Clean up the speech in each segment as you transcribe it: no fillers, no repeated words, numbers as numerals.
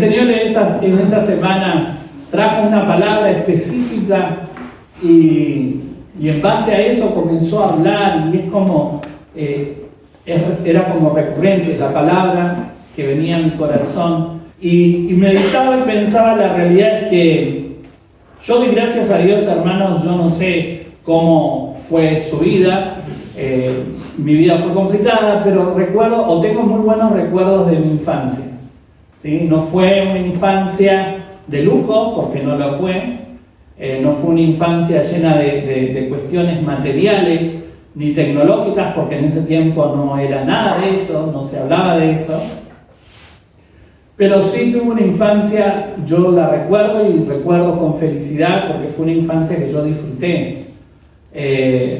Señor en esta semana trajo una palabra específica y en base a eso comenzó a hablar y es como, era como recurrente la palabra que venía a mi corazón y meditaba y pensaba, la realidad es que yo doy gracias a Dios, hermanos, yo no sé cómo fue su vida, mi vida fue complicada, pero recuerdo, o tengo muy buenos recuerdos de mi infancia, ¿sí? No fue una infancia de lujo, porque no lo fue, no fue una infancia llena de cuestiones materiales ni tecnológicas, porque en ese tiempo no era nada de eso, no se hablaba de eso. Pero sí tuve una infancia, yo la recuerdo y recuerdo con felicidad, porque fue una infancia que yo disfruté.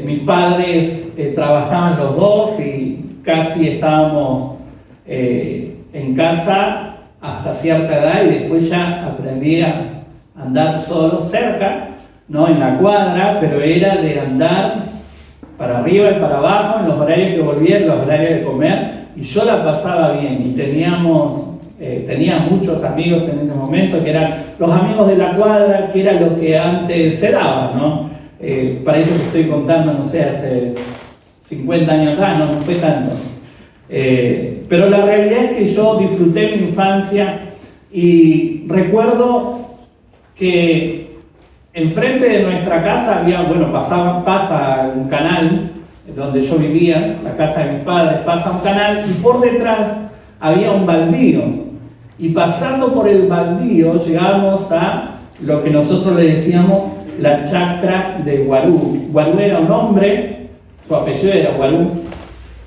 Mis padres trabajaban los dos y casi estábamos en casa hasta cierta edad y después ya aprendí a andar solo cerca, no en la cuadra, pero era de andar para arriba y para abajo en los horarios que volvía, en los horarios de comer, y yo la pasaba bien y tenía muchos amigos en ese momento que eran los amigos de la cuadra, que era lo que antes se daba, ¿no? Parece que estoy contando, no sé, hace 50 años atrás, no fue tanto. Pero la realidad es que yo disfruté mi infancia y recuerdo que enfrente de nuestra casa había, pasa un canal donde yo vivía, la casa de mis padres, pasa un canal y por detrás había un baldío. Y pasando por el baldío llegamos a lo que nosotros le decíamos la chacra de Guarú. Guarú era un hombre, su apellido era Guarú,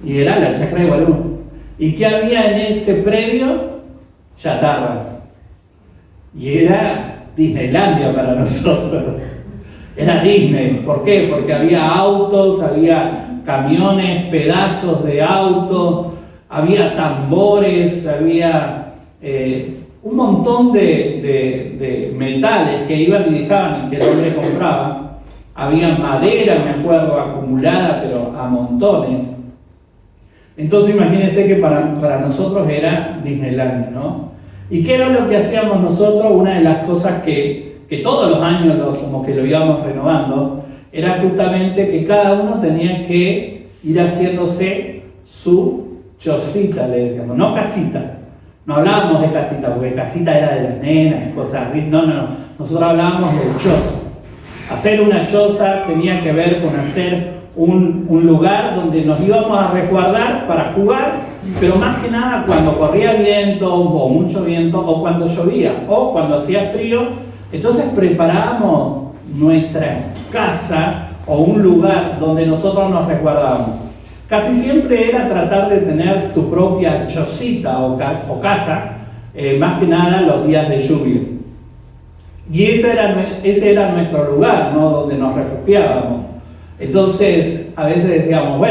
y era la chacra de Guarú. ¿Y qué había en ese predio? Chatarras. Y era Disneylandia para nosotros. Era Disney. ¿Por qué? Porque había autos, había camiones, pedazos de autos, había tambores, había un montón de metales que iban y dejaban y que el hombre compraba. Había madera, me acuerdo, acumulada, pero a montones. Entonces imagínense que para nosotros era Disneylandia, ¿no? ¿Y qué era lo que hacíamos nosotros? Una de las cosas que todos los años como que lo íbamos renovando, era justamente que cada uno tenía que ir haciéndose su chocita, le decíamos, no casita. No hablábamos de casita, porque casita era de las nenas, cosas así. No. Nosotros hablábamos de choza. Hacer una choza tenía que ver con hacer un lugar donde nos íbamos a resguardar para jugar, pero más que nada cuando corría viento o mucho viento, o cuando llovía, o cuando hacía frío. Entonces preparábamos nuestra casa o un lugar donde nosotros nos resguardábamos. Casi siempre era tratar de tener tu propia chocita o casa, más que nada los días de lluvia. Y ese era nuestro lugar, ¿no? Donde nos refugiábamos. Entonces, a veces decíamos,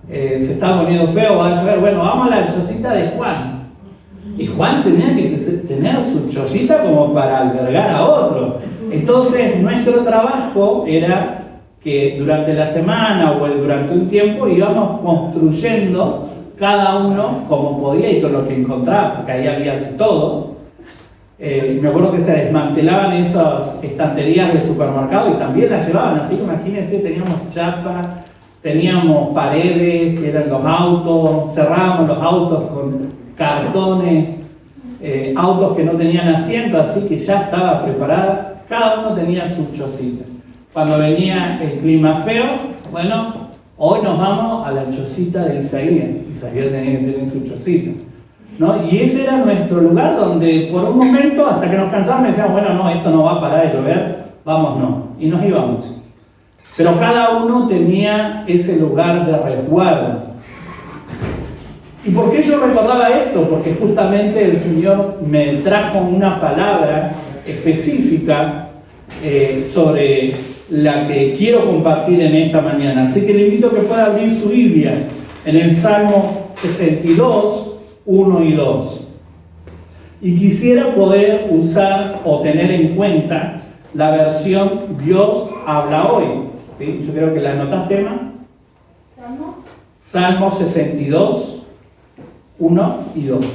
se está poniendo feo, va a llover, vamos a la chocita de Juan. Y Juan tenía que tener su chocita como para albergar a otro. Entonces, nuestro trabajo era que durante la semana o durante un tiempo íbamos construyendo cada uno como podía y con lo que encontraba, porque ahí había de todo. Me acuerdo que se desmantelaban esas estanterías de supermercado y también las llevaban, así que imagínense, teníamos chapa, teníamos paredes que eran los autos, cerrábamos los autos con cartones, autos que no tenían asiento, así que ya estaba preparada, cada uno tenía su chocita. Cuando venía el clima feo, hoy nos vamos a la chocita de Isaías. Isaías tenía que tener su chocita, ¿no? Y ese era nuestro lugar donde por un momento, hasta que nos cansábamos, decíamos, esto no va a parar de llover, vámonos. Y nos íbamos. Pero cada uno tenía ese lugar de resguardo. ¿Y por qué yo recordaba esto? Porque justamente el Señor me trajo una palabra específica sobre la que quiero compartir en esta mañana. Así que le invito a que pueda abrir su Biblia en el Salmo 62, 1 y 2. Y quisiera poder usar o tener en cuenta la versión Dios habla hoy. ¿Sí? Yo creo que la anotaste, Emma. Salmo 62, 1 y 2.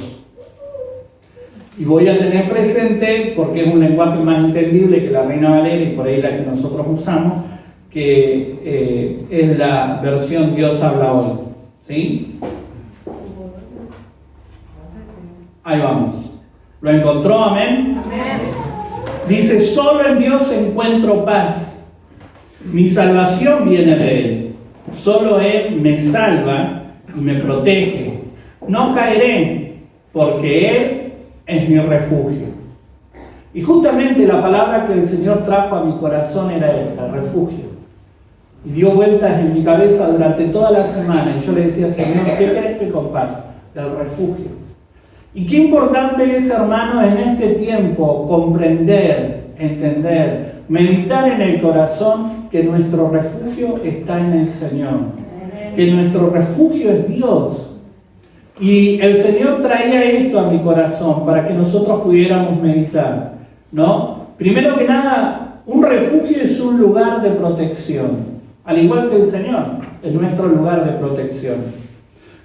Y voy a tener presente, porque es un lenguaje más entendible que la Reina Valera y por ahí la que nosotros usamos, que es la versión Dios habla hoy. ¿Sí? Ahí vamos. ¿Lo encontró? Amén. Amén. Dice, solo en Dios encuentro paz. Mi salvación viene de Él. Solo Él me salva y me protege. No caeré, porque Él es mi refugio. Y justamente la palabra que el Señor trajo a mi corazón era esta, refugio. Y dio vueltas en mi cabeza durante toda la semana. Y yo le decía, Señor, ¿qué querés que comparta? Del refugio. Y qué importante es, hermanos, en este tiempo comprender, entender, meditar en el corazón que nuestro refugio está en el Señor. Que nuestro refugio es Dios. Y el Señor traía esto a mi corazón para que nosotros pudiéramos meditar, ¿no? Primero que nada, un refugio es un lugar de protección. Al igual que el Señor, es nuestro lugar de protección.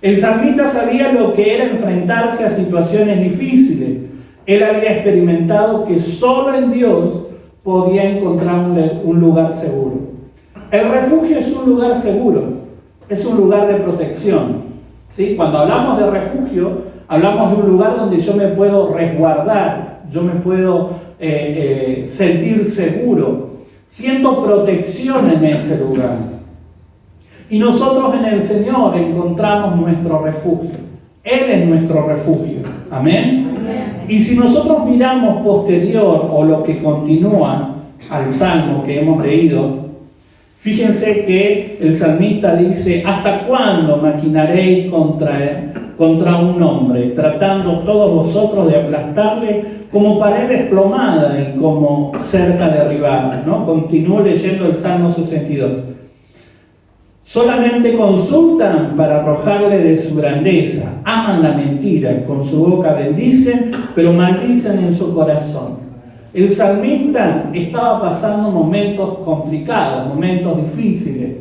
El salmista sabía lo que era enfrentarse a situaciones difíciles. Él había experimentado que solo en Dios podía encontrar un lugar seguro. El refugio es un lugar seguro, es un lugar de protección. ¿Sí? Cuando hablamos de refugio, hablamos de un lugar donde yo me puedo resguardar, yo me puedo sentir seguro, siento protección en ese lugar. Y nosotros en el Señor encontramos nuestro refugio. Él es nuestro refugio. Amén. Y si nosotros miramos posterior o lo que continúa al Salmo que hemos leído, fíjense que el salmista dice, ¿hasta cuándo maquinaréis contra un hombre, tratando todos vosotros de aplastarle como pared desplomada y como cerca derribada? ¿No? Continúo leyendo el Salmo 62. Solamente consultan para arrojarle de su grandeza, aman la mentira, con su boca bendicen, pero maldicen en su corazón. El salmista estaba pasando momentos complicados, momentos difíciles.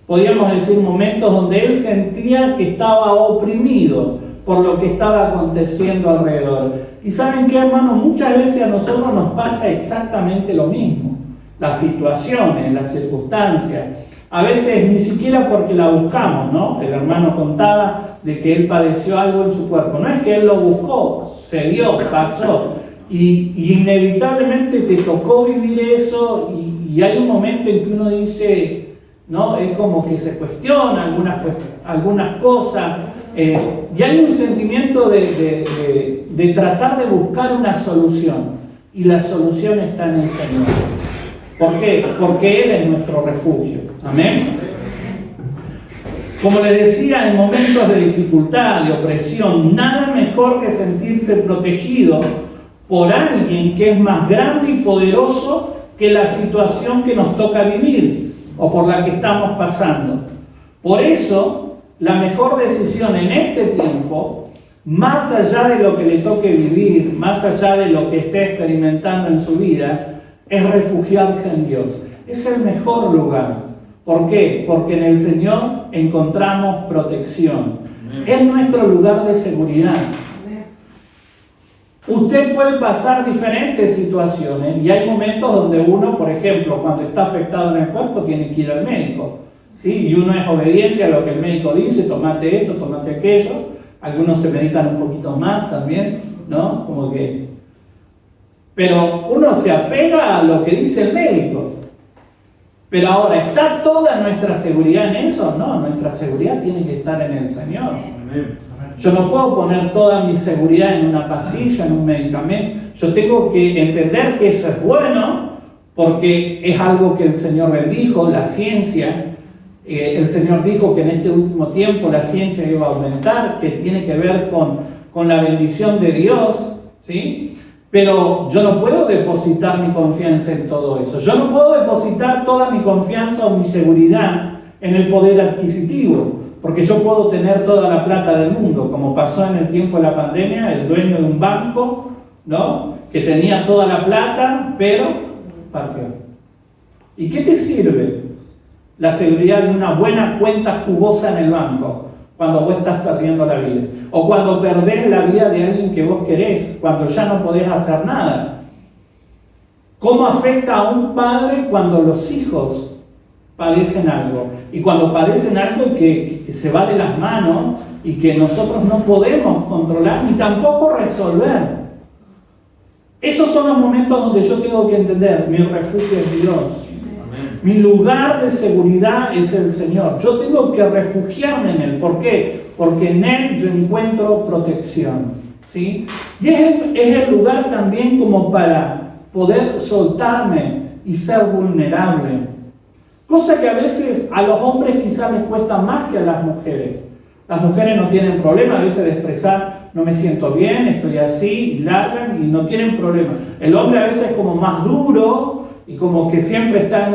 Podríamos decir momentos donde él sentía que estaba oprimido por lo que estaba aconteciendo alrededor. Y ¿saben qué, hermanos? Muchas veces a nosotros nos pasa exactamente lo mismo. Las situaciones, las circunstancias. A veces ni siquiera porque la buscamos, ¿no? El hermano contaba de que él padeció algo en su cuerpo. No es que él lo buscó, se dio, pasó. Y inevitablemente te tocó vivir eso y hay un momento en que uno dice, ¿no? Es como que se cuestiona algunas cosas y hay un sentimiento de tratar de buscar una solución. Y la solución está en el Señor. ¿Por qué? Porque Él es nuestro refugio. Amén. Como les decía, en momentos de dificultad, de opresión, nada mejor que sentirse protegido por alguien que es más grande y poderoso que la situación que nos toca vivir o por la que estamos pasando. Por eso, la mejor decisión en este tiempo, más allá de lo que le toque vivir, más allá de lo que esté experimentando en su vida, es refugiarse en Dios. Es el mejor lugar. ¿Por qué? Porque en el Señor encontramos protección. Es nuestro lugar de seguridad. Usted puede pasar diferentes situaciones y hay momentos donde uno, por ejemplo, cuando está afectado en el cuerpo, tiene que ir al médico, ¿sí? Y uno es obediente a lo que el médico dice, tomate esto, tomate aquello. Algunos se medican un poquito más también, ¿no? Como que... Pero uno se apega a lo que dice el médico. Pero ahora, ¿está toda nuestra seguridad en eso? No, nuestra seguridad tiene que estar en el Señor. Yo no puedo poner toda mi seguridad en una pastilla, en un medicamento. Yo tengo que entender que eso es bueno, porque es algo que el Señor bendijo, la ciencia. El Señor dijo que en este último tiempo la ciencia iba a aumentar, que tiene que ver con la bendición de Dios, ¿sí? Pero yo no puedo depositar mi confianza en todo eso. Yo no puedo depositar toda mi confianza o mi seguridad en el poder adquisitivo, porque yo puedo tener toda la plata del mundo, como pasó en el tiempo de la pandemia, el dueño de un banco, ¿no? Que tenía toda la plata, pero partió. ¿Y qué te sirve la seguridad de una buena cuenta jugosa en el banco? cuando vos estás perdiendo la vida. O cuando perdés la vida de alguien que vos querés, cuando ya no podés hacer nada. ¿Cómo afecta a un padre cuando los hijos padecen algo? Y cuando padecen algo que se va de las manos y que nosotros no podemos controlar ni tampoco resolver. Esos son los momentos donde yo tengo que entender, mi refugio es Dios. Amén. Mi lugar de seguridad es el Señor. Yo tengo que refugiarme en Él. ¿Por qué? Porque en Él yo encuentro protección. ¿Sí? Y es el lugar también como para poder soltarme y ser vulnerable. Cosa que a veces a los hombres quizás les cuesta más que a las mujeres. Las mujeres no tienen problema a veces de expresar, no me siento bien, estoy así, y largan y no tienen problema. El hombre a veces es como más duro y como que siempre está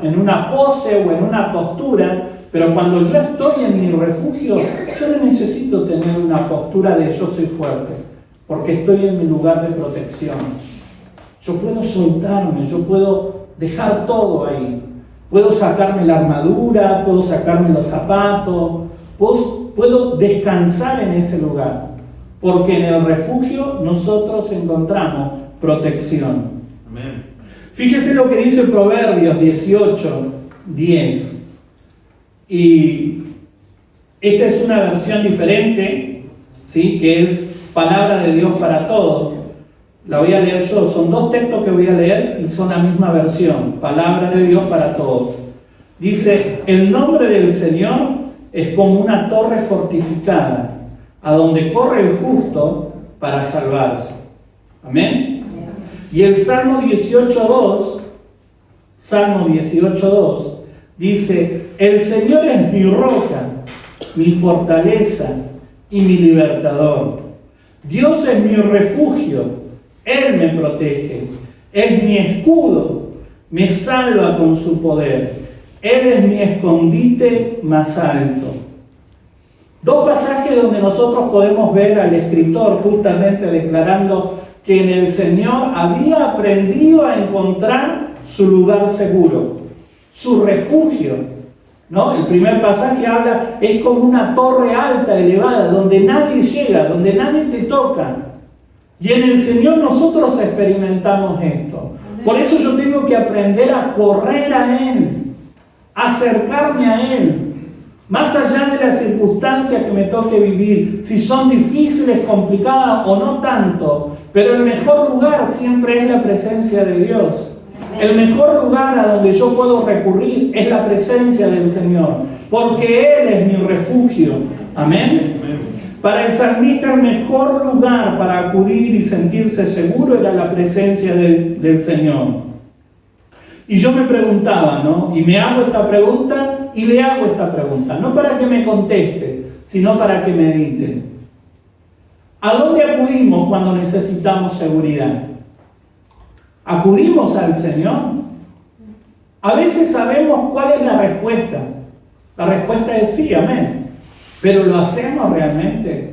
en una pose o en una postura, pero cuando yo estoy en mi refugio, yo no necesito tener una postura de yo soy fuerte, porque estoy en mi lugar de protección. Yo puedo soltarme, yo puedo dejar todo ahí. Puedo sacarme la armadura, puedo sacarme los zapatos, puedo descansar en ese lugar. Porque en el refugio nosotros encontramos protección. Amén. Fíjese lo que dice Proverbios 18:10. Y esta es una versión diferente, ¿sí? Que es palabra de Dios para todos. La voy a leer yo. Son dos textos que voy a leer y son la misma versión. Palabra de Dios para todos. Dice, el nombre del Señor es como una torre fortificada, a donde corre el justo para salvarse. Amén. Y el Salmo 18:2 dice, el Señor es mi roca, mi fortaleza y mi libertador. Dios es mi refugio. Él me protege, es mi escudo, me salva con su poder. Él es mi escondite más alto. Dos pasajes donde nosotros podemos ver al escritor justamente declarando que en el Señor había aprendido a encontrar su lugar seguro, su refugio. ¿No? El primer pasaje habla, es como una torre alta, elevada, donde nadie llega, donde nadie te toca. Y en el Señor nosotros experimentamos esto. Por eso yo tengo que aprender a correr a Él, a acercarme a Él, más allá de las circunstancias que me toque vivir, si son difíciles, complicadas o no tanto, pero el mejor lugar siempre es la presencia de Dios. El mejor lugar a donde yo puedo recurrir es la presencia del Señor, porque Él es mi refugio. Amén. Para el salmista el mejor lugar para acudir y sentirse seguro era la presencia del Señor. Y yo me preguntaba, ¿no? Y me hago esta pregunta y le hago esta pregunta, no para que me conteste, sino para que medite. ¿A dónde acudimos cuando necesitamos seguridad? ¿Acudimos al Señor? A veces sabemos cuál es la respuesta. La respuesta es sí, amén. ¿Pero lo hacemos realmente?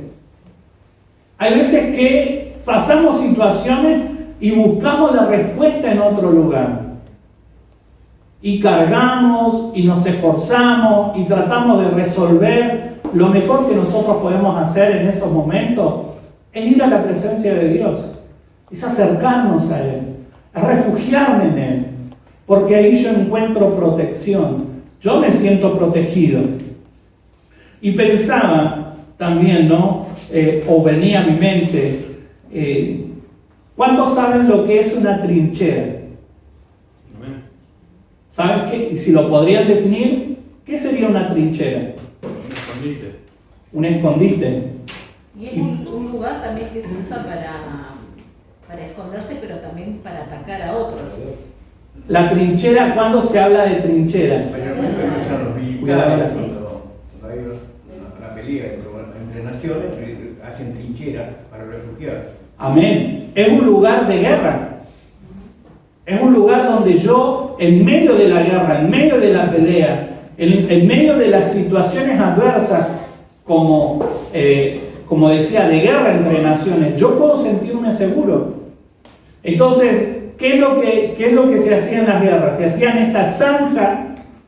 Hay veces que pasamos situaciones y buscamos la respuesta en otro lugar. Y cargamos y nos esforzamos y tratamos de resolver. Lo mejor que nosotros podemos hacer en esos momentos es ir a la presencia de Dios. Es acercarnos a Él, a refugiarme en Él. Porque ahí yo encuentro protección. Yo me siento protegido. Y pensaba también, ¿no? O venía a mi mente, ¿cuántos saben lo que es una trinchera? ¿Saben qué? Y si lo podrían definir, ¿qué sería una trinchera? Un escondite. Un escondite. Y es un lugar también que se usa para esconderse, pero también para atacar a otros. La trinchera, ¿cuándo se habla de trinchera? Mayormente usan los militares cuando hay una pelea entre naciones, hacen trincheras para refugiarse. Amén. Es un lugar de guerra. Es un lugar donde yo, en medio de la guerra, en medio de la pelea, en medio de las situaciones adversas, como decía, de guerra entre naciones, yo puedo sentirme seguro. Entonces, ¿qué es lo que se hacía en las guerras? Se hacían estas zanjas,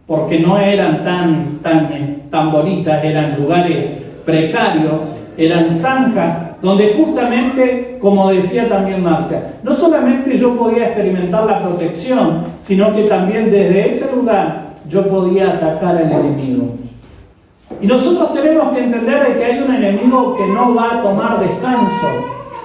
porque no eran tan bonitas, eran lugares precarios, eran zanjas, donde justamente, como decía también Marcia, no solamente yo podía experimentar la protección, sino que también desde ese lugar yo podía atacar al enemigo. Y nosotros tenemos que entender de que hay un enemigo que no va a tomar descanso,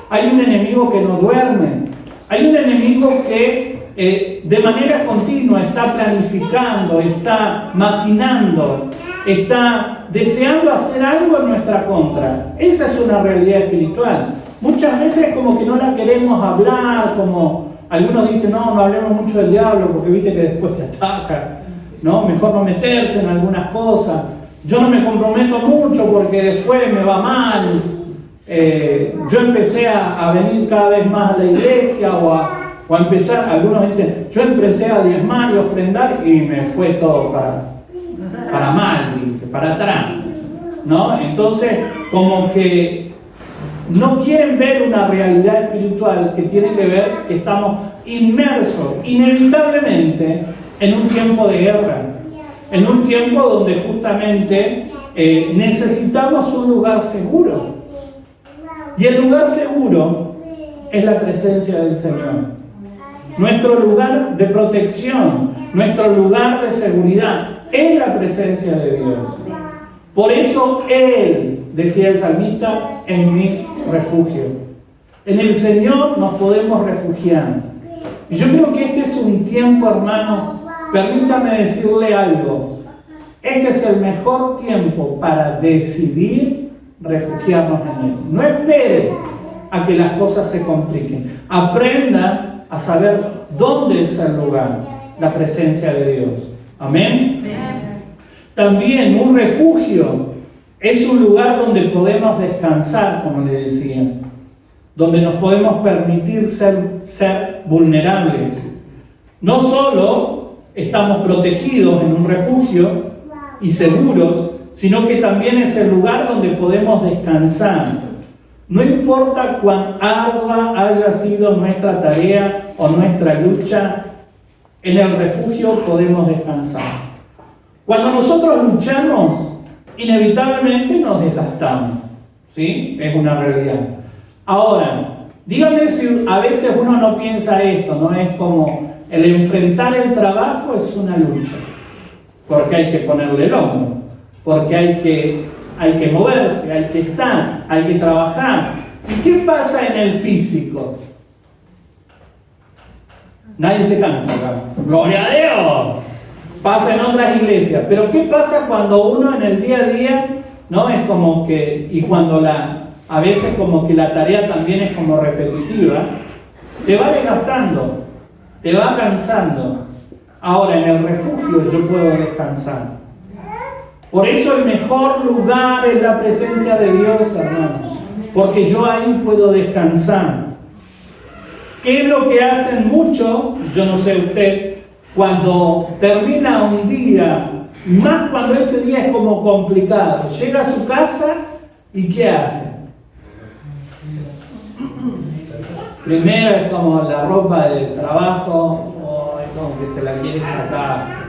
hay un enemigo que no duerme, hay un enemigo que de manera continua está planificando, está maquinando, está deseando hacer algo en nuestra contra. Esa es una realidad espiritual. Muchas veces como que no la queremos hablar, como algunos dicen, no hablemos mucho del diablo porque viste que después te ataca, ¿no? Mejor no meterse en algunas cosas. Yo no me comprometo mucho porque después me va mal. Yo empecé a venir cada vez más a la iglesia o a empezar, algunos dicen, yo empecé a diezmar y ofrendar y me fue todo para mal, dice, para atrás, ¿no? Entonces, como que no quieren ver una realidad espiritual que tiene que ver que estamos inmersos inevitablemente en un tiempo de guerra, en un tiempo donde justamente necesitamos un lugar seguro. Y el lugar seguro es la presencia del Señor. Nuestro lugar de protección, nuestro lugar de seguridad es la presencia de Dios. Por eso Él, decía el salmista, es mi refugio. En el Señor nos podemos refugiar. Y yo creo que este es un tiempo, hermano, permítame decirle algo. Este es el mejor tiempo para decidir refugiarnos en Él. No espere a que las cosas se compliquen. Aprenda a saber dónde es el lugar, la presencia de Dios. Amén. También un refugio es un lugar donde podemos descansar, como le decía, donde nos podemos permitir ser vulnerables. No solo estamos protegidos en un refugio y seguros, sino que también es el lugar donde podemos descansar. No importa cuán ardua haya sido nuestra tarea o nuestra lucha, en el refugio podemos descansar. Cuando nosotros luchamos, inevitablemente nos desgastamos, ¿sí? Es una realidad. Ahora, dígame si a veces uno no piensa esto, ¿no? Es como el enfrentar el trabajo es una lucha, porque hay que ponerle el hombro, porque hay que moverse, hay que estar, hay que trabajar. ¿Y qué pasa en el físico? Nadie se cansa acá. ¡Gloria a Dios! Pasa en otras iglesias. Pero ¿qué pasa cuando uno en el día a día, no? Es como que, y cuando a veces como que la tarea también es como repetitiva, te va desgastando, te va cansando. Ahora en el refugio yo puedo descansar. Por eso el mejor lugar es la presencia de Dios, hermano. Porque yo ahí puedo descansar. ¿Qué es lo que hacen muchos? Yo no sé usted, cuando termina un día, más cuando ese día es como complicado, llega a su casa y ¿qué hace? Primero es como la ropa de trabajo, o es como que se la quiere sacar.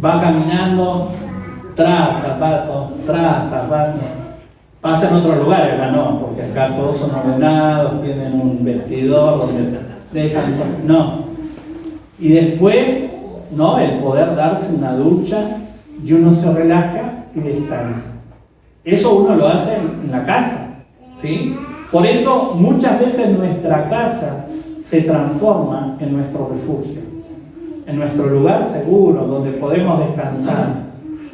Va caminando, tras zapatos. Pasa en otros lugares, acá no, porque acá todos son ordenados, tienen un vestidor donde dejan, no. Y después, ¿no? El poder darse una ducha y uno se relaja y descansa. Eso uno lo hace en la casa, ¿sí? Por eso muchas veces nuestra casa se transforma en nuestro refugio, en nuestro lugar seguro, donde podemos descansar.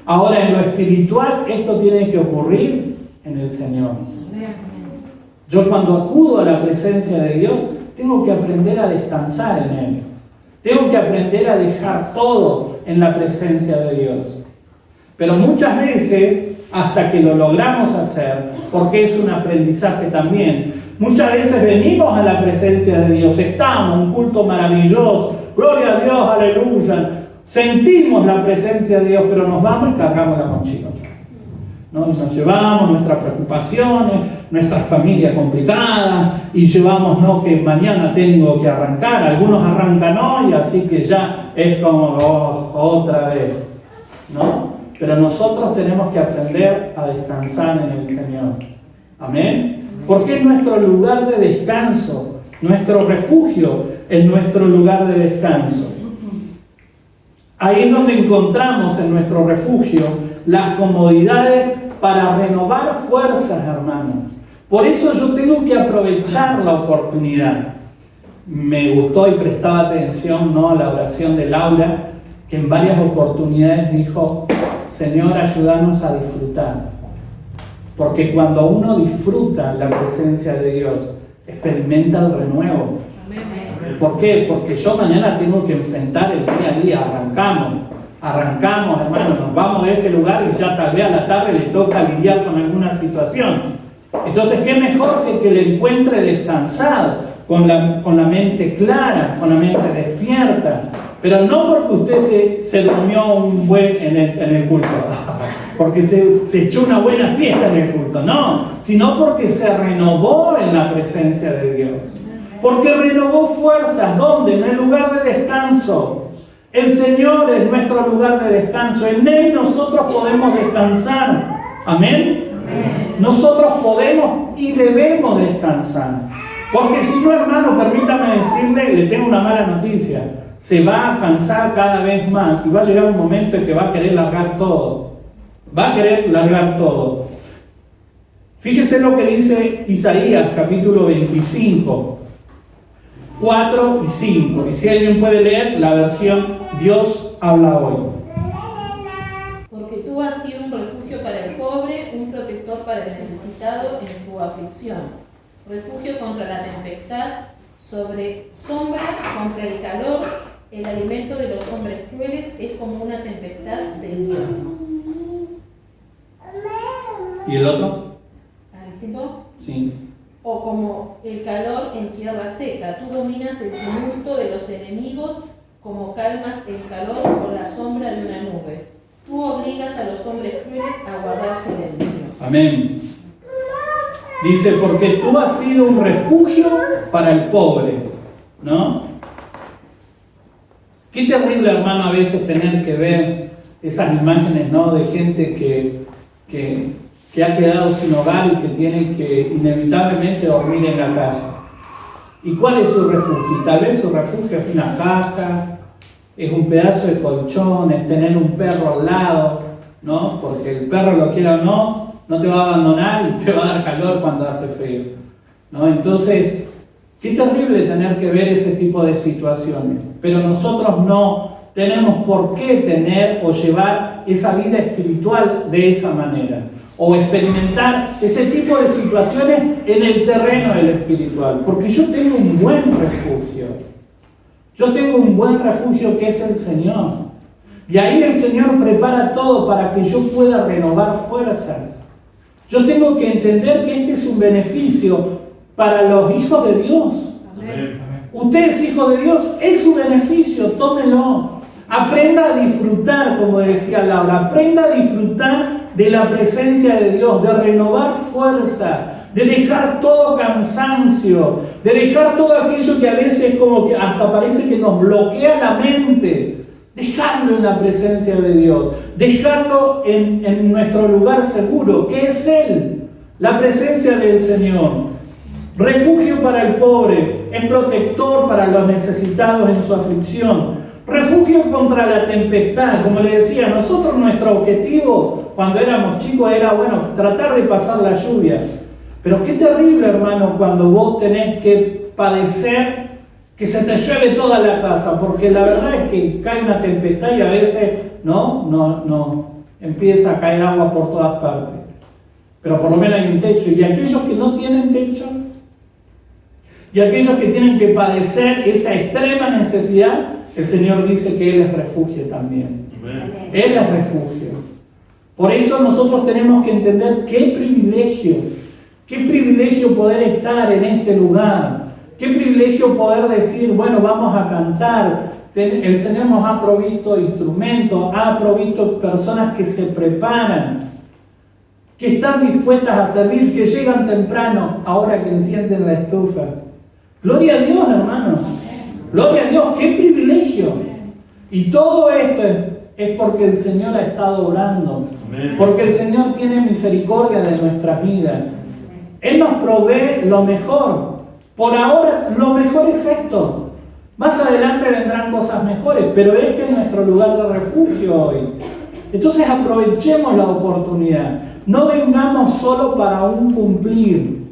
Ahora, en lo espiritual, esto tiene que ocurrir en el Señor. Yo cuando acudo a la presencia de Dios, tengo que aprender a descansar en Él. Tengo que aprender a dejar todo en la presencia de Dios. Pero muchas veces, hasta que lo logramos hacer, porque es un aprendizaje también, muchas veces venimos a la presencia de Dios, estamos, un culto maravilloso, gloria a Dios, aleluya, sentimos la presencia de Dios, pero nos vamos y cargamos la mochila, ¿no? Y nos llevamos nuestras preocupaciones, nuestra familia complicada, y llevamos, ¿no? Que mañana tengo que arrancar, algunos arrancan hoy, así que ya es como otra vez, ¿no? pero nosotros tenemos que aprender a descansar en el Señor. Amén. Porque es nuestro lugar de descanso, nuestro refugio es nuestro lugar de descanso. Ahí es donde encontramos en nuestro refugio las comodidades para renovar fuerzas, hermanos. Por eso yo tengo que aprovechar la oportunidad. Me gustó y prestaba atención, ¿no?, a la oración de Laura, que en varias oportunidades dijo: Señor, ayúdanos a disfrutar. Porque cuando uno disfruta la presencia de Dios, experimenta el renuevo. ¿Por qué? Porque yo mañana tengo que enfrentar el día a día. Arrancamos, hermano, nos vamos de este lugar y ya tal vez a la tarde le toca lidiar con alguna situación. Entonces, ¿qué mejor que le encuentre descansado, con la mente clara, con la mente despierta? Pero no porque usted se durmió en el culto, porque se echó una buena siesta en el culto, no, sino porque se renovó en la presencia de Dios. Porque renovó fuerzas, ¿dónde? En el lugar de descanso. El Señor es nuestro lugar de descanso. En Él nosotros podemos descansar. ¿Amén? Nosotros podemos y debemos descansar. Porque si no, hermano, permítame decirle, le tengo una mala noticia. Se va a cansar cada vez más y va a llegar un momento en que va a querer largar todo. Va a querer largar todo. Fíjese lo que dice Isaías, capítulo 25. 4 y 5. Y si alguien puede leer la versión Dios habla hoy. Porque tú has sido un refugio para el pobre, un protector para el necesitado en su aflicción, refugio contra la tempestad, sombra contra el calor, el alimento de los hombres crueles es como una tempestad de invierno. ¿Y el otro? ¿Al 5? Sí. O como el calor en tierra seca, tú dominas el tumulto de los enemigos, como calmas el calor con la sombra de una nube. Tú obligas a los hombres crueles a guardar silencio. Amén. Dice, porque tú has sido un refugio para el pobre, ¿no? Qué terrible, hermano, a veces tener que ver esas imágenes, ¿no?, de gente que ha quedado sin hogar y que tiene que inevitablemente dormir en la calle. ¿Y cuál es su refugio? Y tal vez su refugio es una caja, es un pedazo de colchón, es tener un perro al lado, ¿no? Porque el perro, lo quiera o no, no te va a abandonar y te va a dar calor cuando hace frío, ¿no? Entonces, qué terrible tener que ver ese tipo de situaciones. Pero nosotros no tenemos por qué tener o llevar esa vida espiritual de esa manera, o experimentar ese tipo de situaciones en el terreno del espiritual, porque yo tengo un buen refugio. Yo tengo un buen refugio que es el Señor. Y ahí el Señor prepara todo para que yo pueda renovar fuerzas. Yo tengo que entender que este es un beneficio para los hijos de Dios. Amén. Usted es hijo de Dios, es su beneficio, tómelo. Aprenda a disfrutar, como decía Laura, aprenda a disfrutar de la presencia de Dios, de renovar fuerza, de dejar todo cansancio, de dejar todo aquello que a veces como que hasta parece que nos bloquea la mente. Dejarlo en la presencia de Dios, dejarlo en nuestro lugar seguro, que es Él, la presencia del Señor. Refugio para el pobre, es protector para los necesitados en su aflicción. Refugio contra la tempestad, como le decía, nosotros nuestro objetivo cuando éramos chicos era, tratar de pasar la lluvia. Pero qué terrible, hermano, cuando vos tenés que padecer que se te llueve toda la casa, porque la verdad es que cae una tempestad y a veces no empieza a caer agua por todas partes. Pero por lo menos hay un techo. Y aquellos que no tienen techo, y aquellos que tienen que padecer esa extrema necesidad, el Señor dice que Él es refugio también. Amén. Él es refugio. Por eso nosotros tenemos que entender qué privilegio poder estar en este lugar. Qué privilegio poder decir, vamos a cantar. El Señor nos ha provisto instrumentos, ha provisto personas que se preparan, que están dispuestas a servir, que llegan temprano, ahora que encienden la estufa. Gloria a Dios, hermano. Gloria a Dios, qué privilegio. Y todo esto es porque el Señor ha estado obrando, Amén. porque el Señor tiene misericordia de nuestras vidas. Él nos provee lo mejor. Por ahora, lo mejor es esto. Más adelante vendrán cosas mejores, pero este es nuestro lugar de refugio hoy. Entonces aprovechemos la oportunidad. No vengamos solo para un cumplir,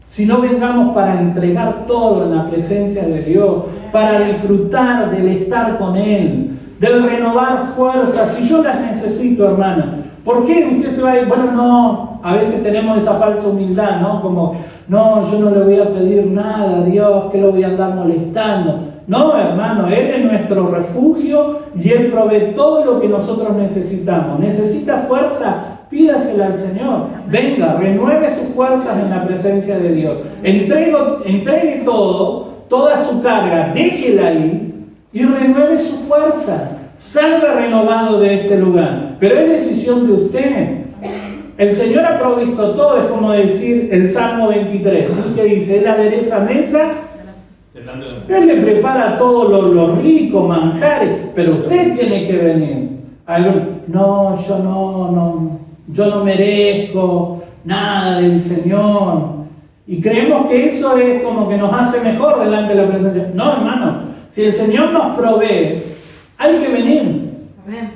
sino vengamos para entregar todo en la presencia de Dios, para disfrutar del estar con Él, del renovar fuerzas. Si yo las necesito, hermana, ¿por qué usted se va a ir? Bueno, no, a veces tenemos esa falsa humildad, ¿no? Como, no, yo no le voy a pedir nada a Dios, que lo voy a andar molestando. No, hermano, Él es nuestro refugio y Él provee todo lo que nosotros necesitamos. ¿Necesita fuerza? Pídasela al Señor. Venga, renueve sus fuerzas en la presencia de Dios. Entregue todo, toda su carga, déjela ahí y renueve su fuerza. Salga renovado de este lugar. Pero es decisión de usted. El Señor ha provisto todo, es como decir el Salmo 23, ¿sí? Que dice, Él adereza mesa, Él le prepara todo lo rico, manjares, pero usted tiene que venir. No, yo no merezco nada del Señor. Y creemos que eso es como que nos hace mejor delante de la presencia. No, hermano, si el Señor nos provee, hay que venir.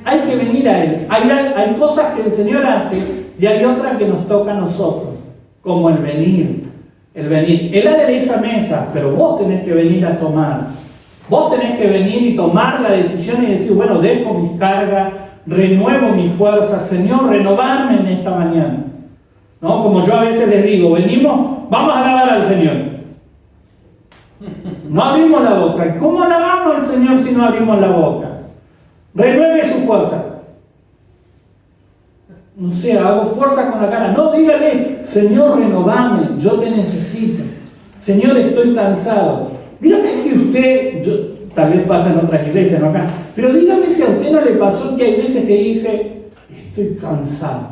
Hay que venir a Él. Hay cosas que el Señor hace y hay otras que nos toca a nosotros, como el venir. Él adereza mesa, pero vos tenés que venir a tomar. Vos tenés que venir y tomar la decisión y decir, bueno, dejo mis cargas, renuevo mis fuerzas, Señor, renovarme en esta mañana. ¿No? Como yo a veces les digo, venimos, vamos a alabar al Señor. No abrimos la boca. ¿Y cómo alabamos al Señor si no abrimos la boca? Renueve su fuerza. No sé, hago fuerza con la cara. No, dígale, Señor, renovame, yo te necesito. Señor, estoy cansado. Dígame si usted, tal vez pasa en otras iglesias, no acá, pero dígame si a usted no le pasó que hay veces que dice, estoy cansado.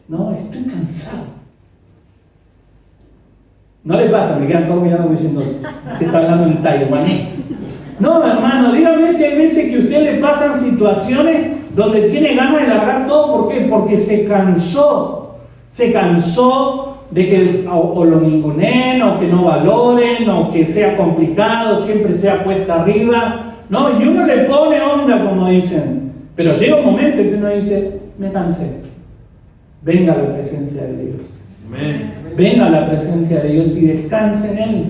No, estoy cansado. No le pasa, me quedan todos mirando como diciendo, usted está hablando en taiwanés. No, hermano, dígame si hay veces que a usted le pasan situaciones donde tiene ganas de largar todo. ¿Por qué? Porque se cansó. Se cansó de que o lo ninguneen, o que no valoren, o que sea complicado, siempre sea cuesta arriba. ¿No? Y uno le pone onda, como dicen. Pero llega un momento en que uno dice, me cansé. Venga a la presencia de Dios. Amén. Venga a la presencia de Dios y descanse en Él.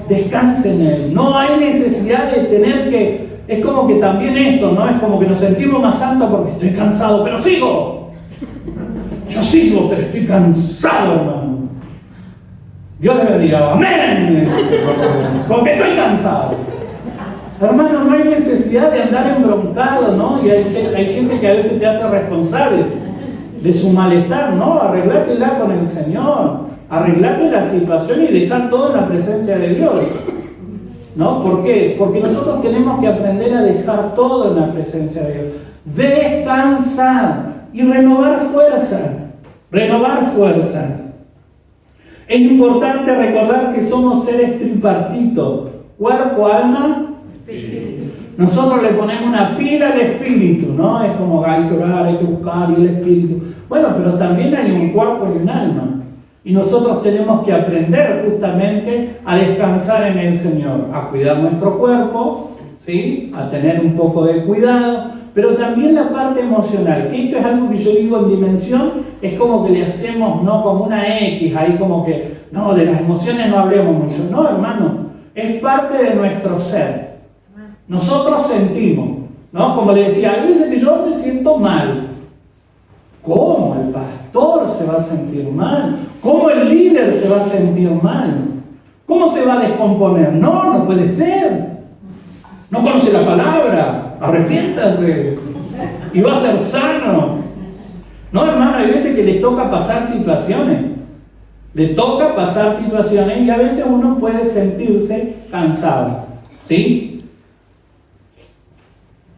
Descanse en Él. No hay necesidad de tener que... Es como que también esto, ¿no? Es como que nos sentimos más santos porque estoy cansado, pero sigo. Yo sigo, pero estoy cansado, hermano. Dios le bendiga. Amén. Porque estoy cansado. Hermano, no hay necesidad de andar embroncado, ¿no? Y hay gente que a veces te hace responsable de su malestar, ¿no? Arreglátela con el Señor. Arreglate la situación y dejar todo en la presencia de Dios. ¿No? ¿Por qué? Porque nosotros tenemos que aprender a dejar todo en la presencia de Dios. Descansar y renovar fuerza. Renovar fuerza. Es importante recordar que somos seres tripartitos. Cuerpo, alma, espíritu. Nosotros le ponemos una pila al espíritu, ¿no? Es como hay que orar, hay que buscar y el espíritu. Bueno, pero también hay un cuerpo y un alma. Y nosotros tenemos que aprender justamente a descansar en el Señor, a cuidar nuestro cuerpo, ¿sí? A tener un poco de cuidado, pero también la parte emocional, que esto es algo que yo digo en dimensión, es como que le hacemos, ¿no? Como una X, ahí como que, no, de las emociones no hablemos mucho. No, hermano, es parte de nuestro ser. Nosotros sentimos, ¿no? Como le decía, hay veces que yo me siento mal. ¿Cómo el pastor se va a sentir mal? ¿Cómo el líder se va a sentir mal? ¿Cómo se va a descomponer? No, no puede ser. No conoce la palabra. Arrepiéntase. Y va a ser sano. No, hermano, hay veces que le toca pasar situaciones. Le toca pasar situaciones y a veces uno puede sentirse cansado. ¿Sí?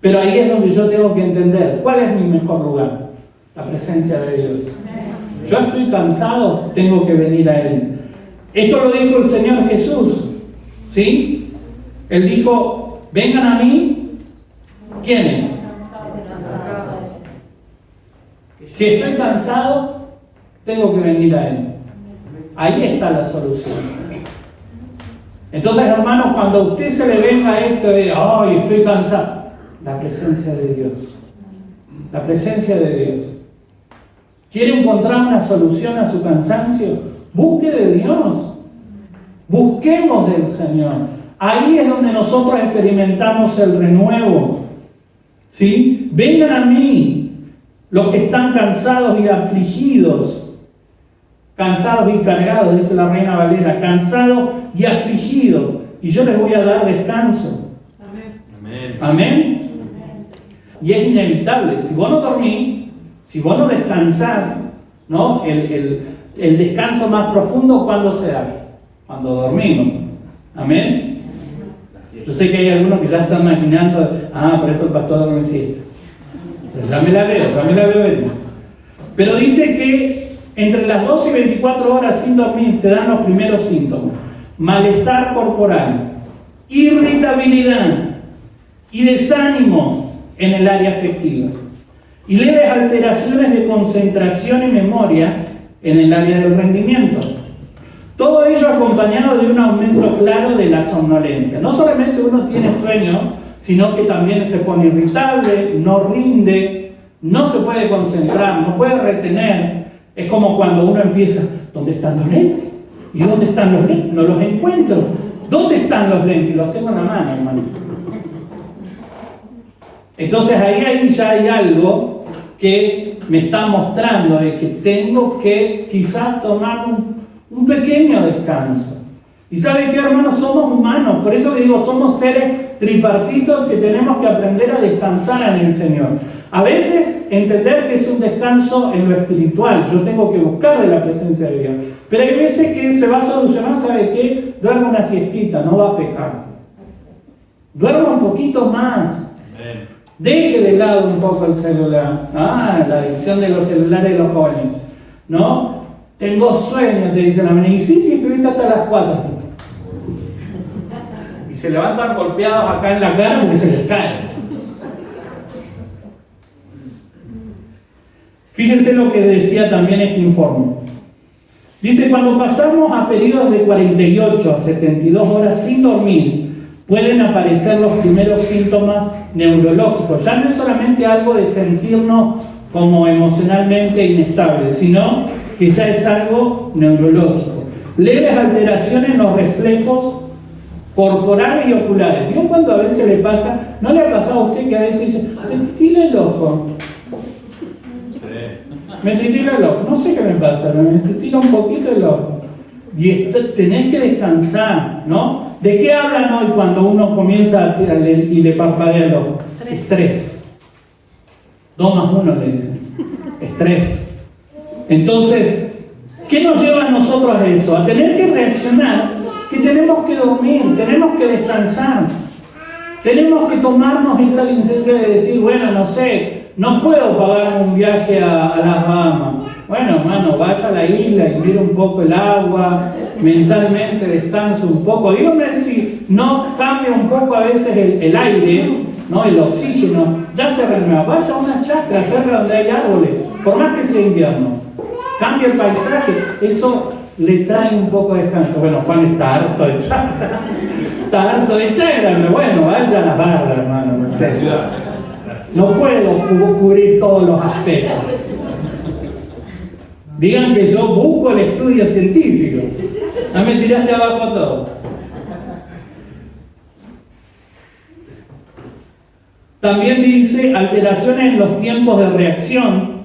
Pero ahí es donde yo tengo que entender cuál es mi mejor lugar. La presencia de Dios. Yo estoy cansado, tengo que venir a Él. Esto lo dijo el Señor Jesús. ¿Sí? Él dijo, vengan a mí. ¿Quiénes? Si estoy cansado, tengo que venir a Él. Ahí está la solución. Entonces, hermanos, cuando a usted se le venga esto de, ay, estoy cansado, la presencia de Dios. La presencia de Dios. ¿Quiere encontrar una solución a su cansancio? Busque de Dios. Busquemos del Señor. Ahí es donde nosotros experimentamos el renuevo. ¿Sí? Vengan a mí los que están cansados y afligidos. Cansados y cargados, dice la Reina Valera. Cansados y afligidos. Y yo les voy a dar descanso. Amén. Amén. Y es inevitable. Si vos no dormís, si vos no descansás, ¿no? El descanso más profundo, ¿cuándo se da? Cuando dormimos. Amén. Yo sé que hay algunos que ya están imaginando, por eso el pastor duerme siesta. Pues ya me la veo venir. Pero dice que entre las 12 y 24 horas sin dormir se dan los primeros síntomas. Malestar corporal, irritabilidad y desánimo en el área afectiva. Y leves alteraciones de concentración y memoria en el área del rendimiento. Todo ello acompañado de un aumento claro de la somnolencia. No solamente uno tiene sueño, sino que también se pone irritable, no rinde, no se puede concentrar, no puede retener. Es como cuando uno empieza, ¿dónde están los lentes? ¿Y dónde están los lentes? No los encuentro. ¿Dónde están los lentes? Los tengo en la mano, hermano. Entonces ahí ya hay algo que me está mostrando de que tengo que quizás tomar un pequeño descanso. Y ¿sabe qué, hermanos? Somos humanos, por eso le digo, somos seres tripartitos que tenemos que aprender a descansar en el Señor. A veces entender que es un descanso en lo espiritual, yo tengo que buscar de la presencia de Dios. Pero hay veces que se va a solucionar, ¿sabe qué? Duerma una siestita, no va a pecar. Duerma un poquito más. Deje de lado un poco el celular. La adicción de los celulares de los jóvenes. ¿No? Tengo sueño, te dicen a mí. Y sí, estuviste hasta las 4. Y se levantan golpeados acá en la cara porque se les cae. Fíjense lo que decía también este informe. Dice, cuando pasamos a periodos de 48 a 72 horas sin dormir, pueden aparecer los primeros síntomas neurológicos. Ya no es solamente algo de sentirnos como emocionalmente inestables, sino que ya es algo neurológico. Leves alteraciones en los reflejos corporales y oculares. ¿Vio cuando a veces le pasa? ¿No le ha pasado a usted que a veces dice, me titila el ojo? Me titila el ojo. No sé qué me pasa, me titila un poquito el ojo. Y tenés que descansar, ¿no? ¿De qué hablan hoy cuando uno comienza y le parpadea el ojo? Estrés. 2 más 1 le dicen. Estrés. Entonces, ¿qué nos lleva a nosotros a eso? A tener que reaccionar, que tenemos que dormir, tenemos que descansar. Tenemos que tomarnos esa licencia de decir, bueno, no sé, no puedo pagar un viaje a las Bahamas. Bueno, hermano, vaya a la isla y mire un poco el agua, mentalmente descanse un poco. Dígame si no cambia un poco a veces el aire, ¿no? El oxígeno, ya se renueva. Vaya a una chacra cerca donde hay árboles, por más que sea invierno. Cambia el paisaje, eso le trae un poco de descanso. Bueno, Juan está harto de chacra. Está harto de chacra, pero bueno, vaya a la barra, hermano. No sé. No puedo cubrir todos los aspectos. Digan que yo busco el estudio científico. Ya me tiraste abajo todo. También dice alteraciones en los tiempos de reacción.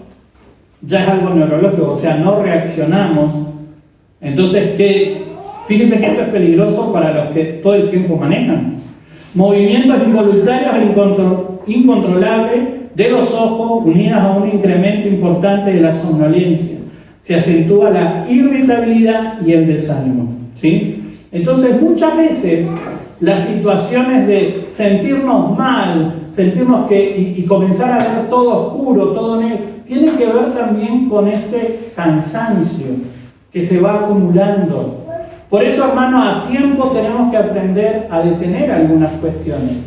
Ya es algo neurológico, o sea, no reaccionamos. Entonces, fíjense que esto es peligroso para los que todo el tiempo manejan. Movimientos involuntarios incontrolables de los ojos unidas a un incremento importante de la somnolencia. Se acentúa la irritabilidad y el desánimo. ¿Sí? Entonces, muchas veces las situaciones de sentirnos mal, sentirnos y comenzar a ver todo oscuro, todo negro, tienen que ver también con este cansancio que se va acumulando. Por eso, hermanos, a tiempo tenemos que aprender a detener algunas cuestiones.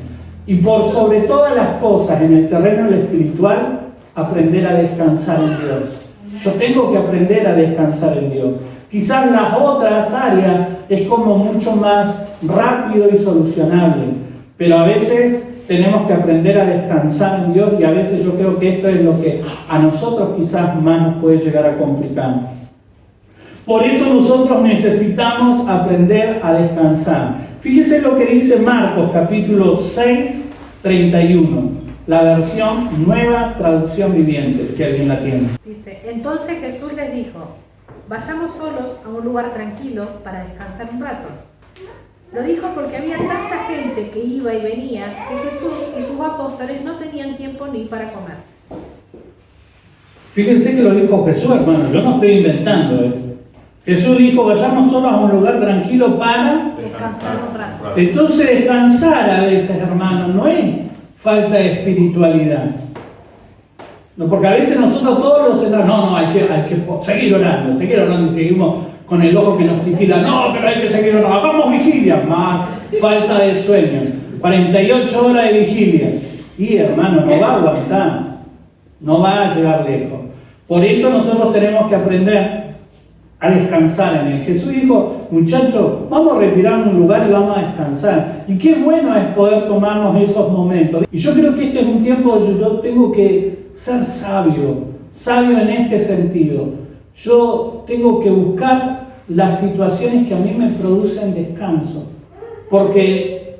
Y por sobre todas las cosas, en el terreno espiritual, aprender a descansar en Dios. Yo tengo que aprender a descansar en Dios. Quizás las otras áreas es como mucho más rápido y solucionable, pero a veces tenemos que aprender a descansar en Dios y a veces yo creo que esto es lo que a nosotros quizás más nos puede llegar a complicar. Por eso nosotros necesitamos aprender a descansar. Fíjese lo que dice Marcos capítulo 6, 31, la versión Nueva Traducción Viviente, si alguien la tiene. Dice, entonces Jesús les dijo, vayamos solos a un lugar tranquilo para descansar un rato. Lo dijo porque había tanta gente que iba y venía que Jesús y sus apóstoles no tenían tiempo ni para comer. Fíjense que lo dijo Jesús, hermano, yo no estoy inventando. Jesús dijo, vayamos solos a un lugar tranquilo para Descansar un rato. Entonces descansar a veces, hermano, no es falta de espiritualidad. No, porque a veces nosotros todos los hay que seguir orando y seguimos con el ojo que nos titila, no, pero hay que seguir orando, hagamos vigilia, más falta de sueño, 48 horas de vigilia, y hermano, no va a aguantar, no va a llegar lejos. Por eso nosotros tenemos que aprender a descansar en él. Jesús dijo, muchachos, vamos a retirarnos a un lugar y vamos a descansar. Y qué bueno es poder tomarnos esos momentos. Y yo creo que este es un tiempo donde yo tengo que ser sabio en este sentido. Yo tengo que buscar las situaciones que a mí me producen descanso, porque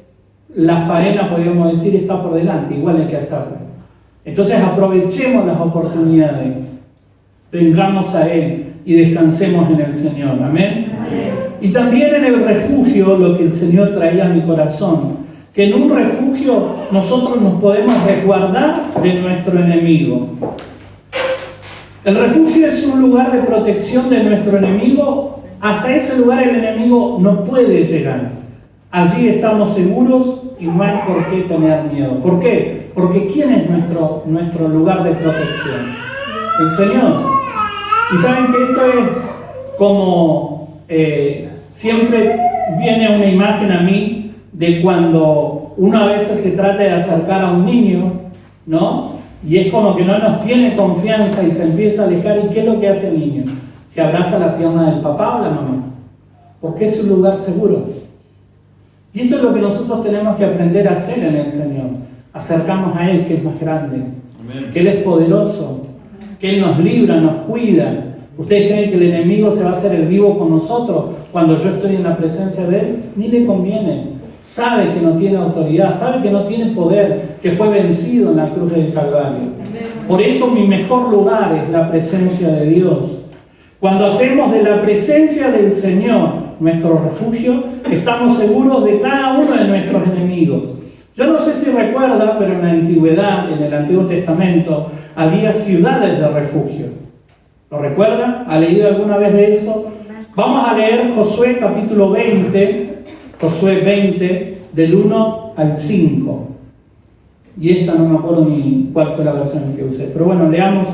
la faena, podríamos decir, está por delante, igual hay que hacerla. Entonces aprovechemos las oportunidades, vengamos a Él y descansemos en el Señor. Amén. Amén. Y también en el refugio, lo que el Señor traía a mi corazón, que en un refugio nosotros nos podemos resguardar de nuestro enemigo. El refugio es un lugar de protección de nuestro enemigo. Hasta ese lugar el enemigo no puede llegar. Allí estamos seguros y no hay por qué tener miedo. ¿Por qué? Porque ¿quién es nuestro lugar de protección? El Señor. Y saben que esto es como siempre viene una imagen a mí de cuando uno a veces se trata de acercar a un niño, ¿no? Y es como que no nos tiene confianza y se empieza a alejar. ¿Y qué es lo que hace el niño? Se abraza la pierna del papá o la mamá, porque es un lugar seguro. Y esto es lo que nosotros tenemos que aprender a hacer en el Señor. Acercarnos a Él, que es más grande. Amén. Que Él es poderoso, que Él nos libra, nos cuida. ¿Ustedes creen que el enemigo se va a hacer el vivo con nosotros cuando yo estoy en la presencia de Él? Ni le conviene. Sabe que no tiene autoridad, sabe que no tiene poder, que fue vencido en la cruz del Calvario. Por eso mi mejor lugar es la presencia de Dios. Cuando hacemos de la presencia del Señor nuestro refugio, estamos seguros de cada uno de nuestros enemigos. Yo no sé si recuerda, pero en la antigüedad, en el Antiguo Testamento, había ciudades de refugio. ¿Lo recuerdan? ¿Ha leído alguna vez de eso? Vamos a leer Josué capítulo 20, Josué 20, del 1 al 5. Y esta no me acuerdo ni cuál fue la versión que usé. Pero bueno, leamos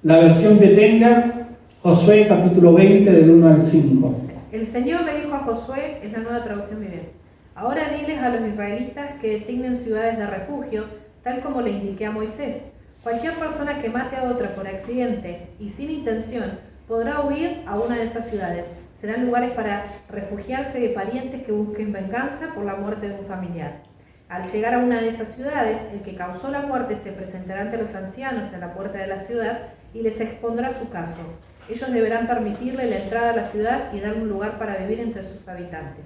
la versión que tenga, Josué capítulo 20, del 1 al 5. El Señor le dijo a Josué, es la Nueva Traducción Viviente, ahora diles a los israelitas que designen ciudades de refugio, tal como le indiqué a Moisés. Cualquier persona que mate a otra por accidente y sin intención podrá huir a una de esas ciudades. Serán lugares para refugiarse de parientes que busquen venganza por la muerte de un familiar. Al llegar a una de esas ciudades, el que causó la muerte se presentará ante los ancianos en la puerta de la ciudad y les expondrá su caso. Ellos deberán permitirle la entrada a la ciudad y darle un lugar para vivir entre sus habitantes.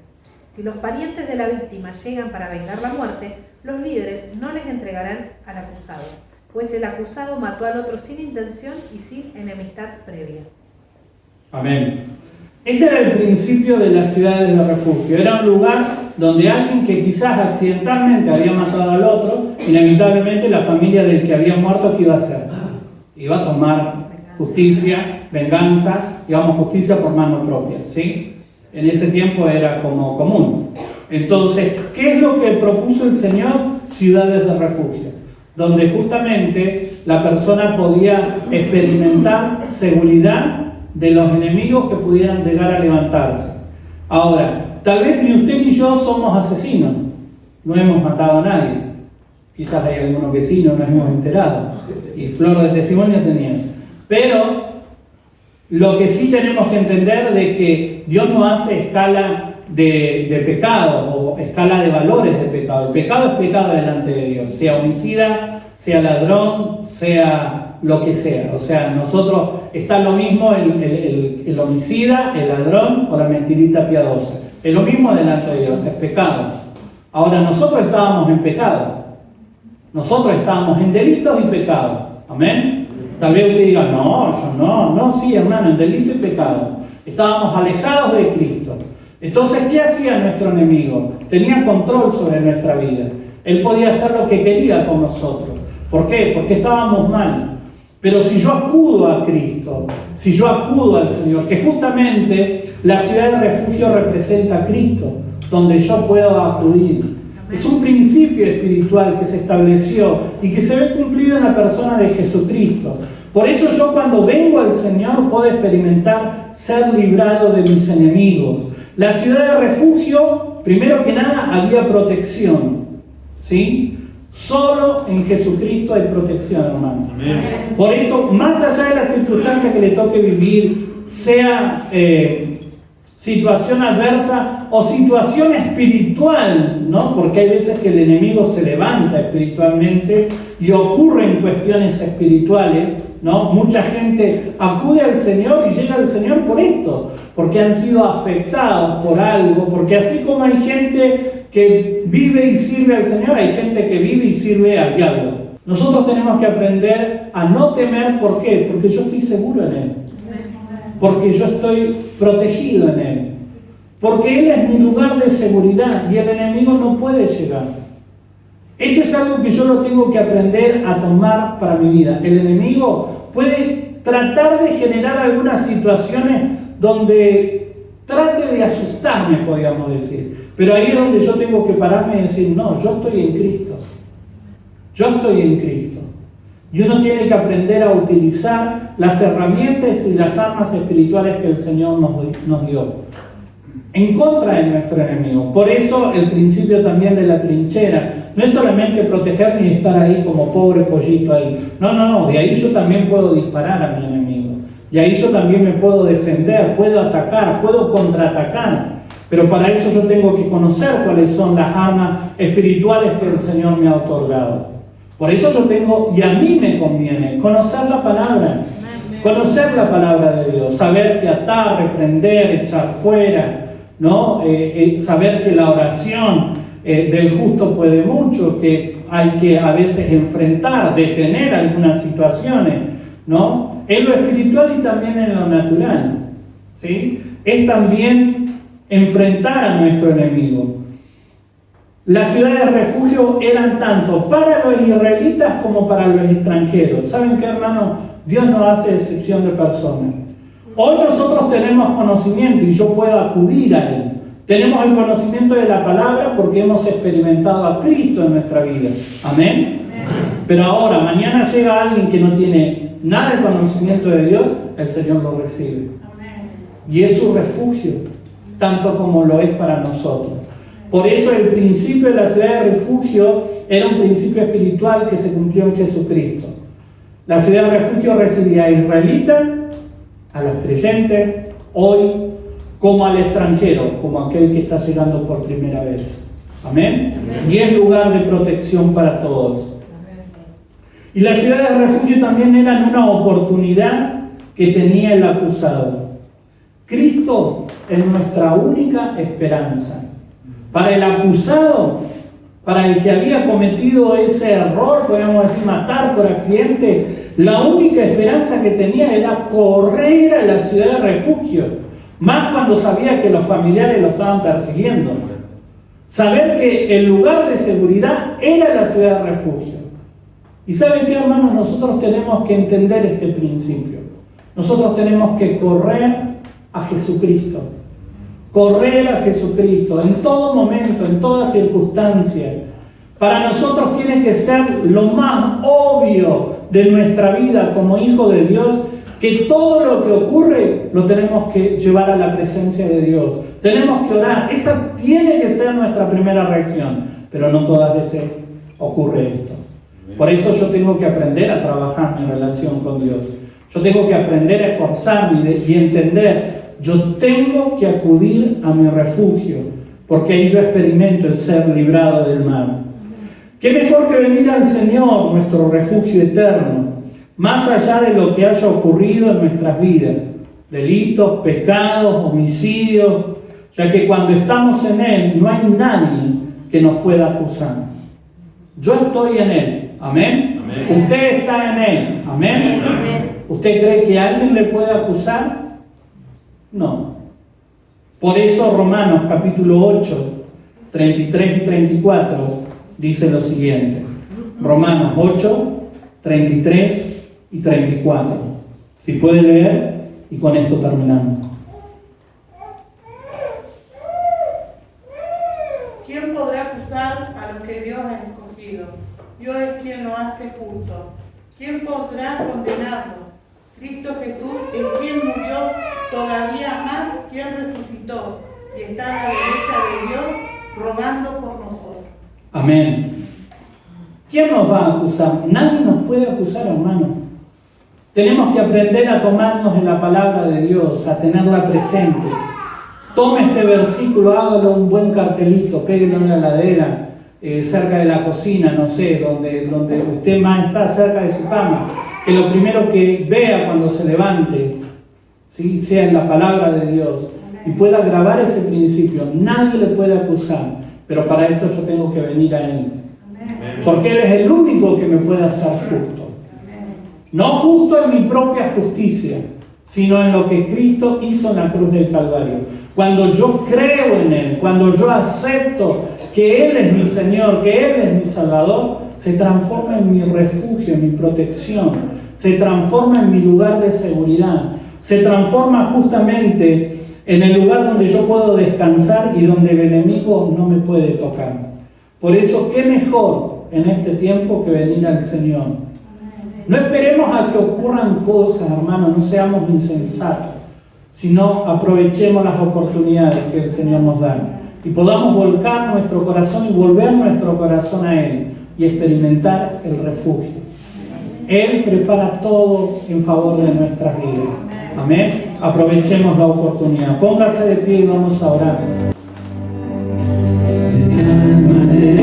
Si los parientes de la víctima llegan para vengar la muerte, los líderes no les entregarán al acusado, pues el acusado mató al otro sin intención y sin enemistad previa. Amén. Este era el principio de las ciudades de refugio. Era un lugar donde alguien que quizás accidentalmente había matado al otro, inevitablemente la familia del que había muerto, ¿qué iba a hacer? Iba a tomar justicia, venganza, digamos justicia por mano propia, ¿sí? En ese tiempo era como común. Entonces, ¿qué es lo que propuso el Señor? Ciudades de refugio, donde justamente la persona podía experimentar seguridad de los enemigos que pudieran llegar a levantarse. Ahora, tal vez ni usted ni yo somos asesinos, no hemos matado a nadie, Quizás hay algunos que sí, no nos hemos enterado. Y flor de testimonio tenían. Pero lo que sí tenemos que entender de que Dios no hace escala de pecado o escala de valores de pecado. El pecado es pecado delante de Dios, sea homicida, sea ladrón, sea lo que sea. O sea, nosotros está lo mismo el homicida, el ladrón o la mentirita piadosa. Es lo mismo delante de Dios, es pecado. Ahora, nosotros estábamos en pecado. Nosotros estábamos en delitos y pecado. Amén. Tal vez usted diga, no, yo no, sí, hermano, en delito y pecado. Estábamos alejados de Cristo. Entonces, ¿qué hacía nuestro enemigo? Tenía control sobre nuestra vida. Él podía hacer lo que quería con nosotros. ¿Por qué? Porque estábamos mal. Pero si yo acudo a Cristo, si yo acudo al Señor, que justamente la ciudad de refugio representa a Cristo, donde yo puedo acudir. Es un principio espiritual que se estableció y que se ve cumplido en la persona de Jesucristo. Por eso yo cuando vengo al Señor puedo experimentar ser librado de mis enemigos. La ciudad de refugio, primero que nada, había protección. ¿Sí? Solo en Jesucristo hay protección, hermano. Amén. Por eso, más allá de las circunstancias que le toque vivir, sea situación adversa o situación espiritual, ¿no? Porque hay veces que el enemigo se levanta espiritualmente y ocurren cuestiones espirituales, ¿no? Mucha gente acude al Señor y llega al Señor por esto, porque han sido afectados por algo, porque así como hay gente que vive y sirve al Señor, hay gente que vive y sirve al diablo. Nosotros tenemos que aprender a no temer. ¿Por qué? Porque yo estoy seguro en Él. Porque yo estoy protegido en Él. Porque Él es mi lugar de seguridad y el enemigo no puede llegar. Esto es algo que yo lo tengo que aprender a tomar para mi vida. El enemigo puede tratar de generar algunas situaciones donde trate de asustarme, podríamos decir. Pero ahí es donde yo tengo que pararme y decir, no, yo estoy en Cristo. Yo estoy en Cristo. Y uno tiene que aprender a utilizar las herramientas y las armas espirituales que el Señor nos dio en contra de nuestro enemigo. Por eso el principio también de la trinchera no es solamente protegerme y estar ahí como pobre pollito ahí. No, de ahí yo también puedo disparar a mi enemigo. Y ahí yo también me puedo defender, puedo atacar, puedo contraatacar. Pero para eso yo tengo que conocer cuáles son las armas espirituales que el Señor me ha otorgado. Por eso yo tengo, y a mí me conviene, conocer la palabra. Conocer la palabra de Dios, saber que atar, reprender, echar fuera, ¿no? Saber que la oración del justo puede mucho, que hay que a veces enfrentar, detener algunas situaciones, ¿no? En lo espiritual y también en lo natural, ¿sí? Es también enfrentar a nuestro enemigo. Las ciudades de refugio eran tanto para los israelitas como para los extranjeros. ¿Saben qué, hermano? Dios no hace excepción de personas. Hoy nosotros tenemos conocimiento y yo puedo acudir a Él. Tenemos el conocimiento de la palabra porque hemos experimentado a Cristo en nuestra vida. Amén. Pero ahora, mañana llega alguien que no tiene nada de conocimiento de Dios, el Señor lo recibe. Y es su refugio, tanto como lo es para nosotros. Por eso el principio de la ciudad de refugio era un principio espiritual que se cumplió en Jesucristo. La ciudad de refugio recibía a israelitas, a los creyentes, hoy, como al extranjero, como aquel que está llegando por primera vez. Amén. Y es lugar de protección para todos. Y las ciudades de refugio también eran una oportunidad que tenía el acusado. Cristo es nuestra única esperanza. Para el acusado, para el que había cometido ese error, podríamos decir matar por accidente, la única esperanza que tenía era correr a la ciudad de refugio, más cuando sabía que los familiares lo estaban persiguiendo. Saber que el lugar de seguridad era la ciudad de refugio. Y ¿saben qué, hermanos? Nosotros tenemos que entender este principio. Nosotros tenemos que correr a Jesucristo. Correr a Jesucristo en todo momento, en toda circunstancia. Para nosotros tiene que ser lo más obvio de nuestra vida como hijo de Dios, que todo lo que ocurre lo tenemos que llevar a la presencia de Dios. Tenemos que orar. Esa tiene que ser nuestra primera reacción, pero no todas veces ocurre esto. Por eso yo tengo que aprender a trabajar mi relación con Dios. Yo tengo que aprender a esforzarme y entender, yo tengo que acudir a mi refugio, porque ahí yo experimento el ser librado del mal. ¿Qué mejor que venir al Señor, nuestro refugio eterno, más allá de lo que haya ocurrido en nuestras vidas? Delitos, pecados, homicidios, ya que cuando estamos en Él no hay nadie que nos pueda acusar. Yo estoy en Él, amén. Amén. Usted está en Él, amén. Amén. ¿Usted cree que alguien le puede acusar? No. Por eso Romanos capítulo 8, 33 y 34 dice lo siguiente. Romanos 8, 33 y 34. Si puede leer, y con esto terminamos. ¿Quién podrá acusar a los que Dios ha escogido? Dios es quien lo hace justo. ¿Quién podrá condenarlo? Cristo Jesús es quien murió, todavía más quien resucitó y está a la derecha de Dios rogando por nosotros. Amén. ¿Quién nos va a acusar? Nadie nos puede acusar, hermano. Tenemos que aprender a tomarnos de la palabra de Dios, a tenerla presente. Tome este versículo, hágalo un buen cartelito, péguelo en la heladera, cerca de la cocina, no sé, donde usted más está, cerca de su cama. Que lo primero que vea cuando se levante, ¿sí?, sea en la palabra de Dios y pueda grabar ese principio. Nadie le puede acusar, pero para esto yo tengo que venir a Él. Porque Él es el único que me puede hacer justo. No justo en mi propia justicia, sino en lo que Cristo hizo en la cruz del Calvario. Cuando yo creo en Él, cuando yo acepto que Él es mi Señor, que Él es mi Salvador, se transforma en mi refugio, en mi protección, se transforma en mi lugar de seguridad, se transforma justamente en el lugar donde yo puedo descansar y donde el enemigo no me puede tocar. Por eso, ¿qué mejor en este tiempo que venir al Señor? No esperemos a que ocurran cosas, hermanos, no seamos insensatos, sino aprovechemos las oportunidades que el Señor nos da y podamos volcar nuestro corazón y volver nuestro corazón a Él y experimentar el refugio. Él prepara todo en favor de nuestras vidas. Amén. Aprovechemos la oportunidad. Póngase de pie y vamos a orar. De tal manera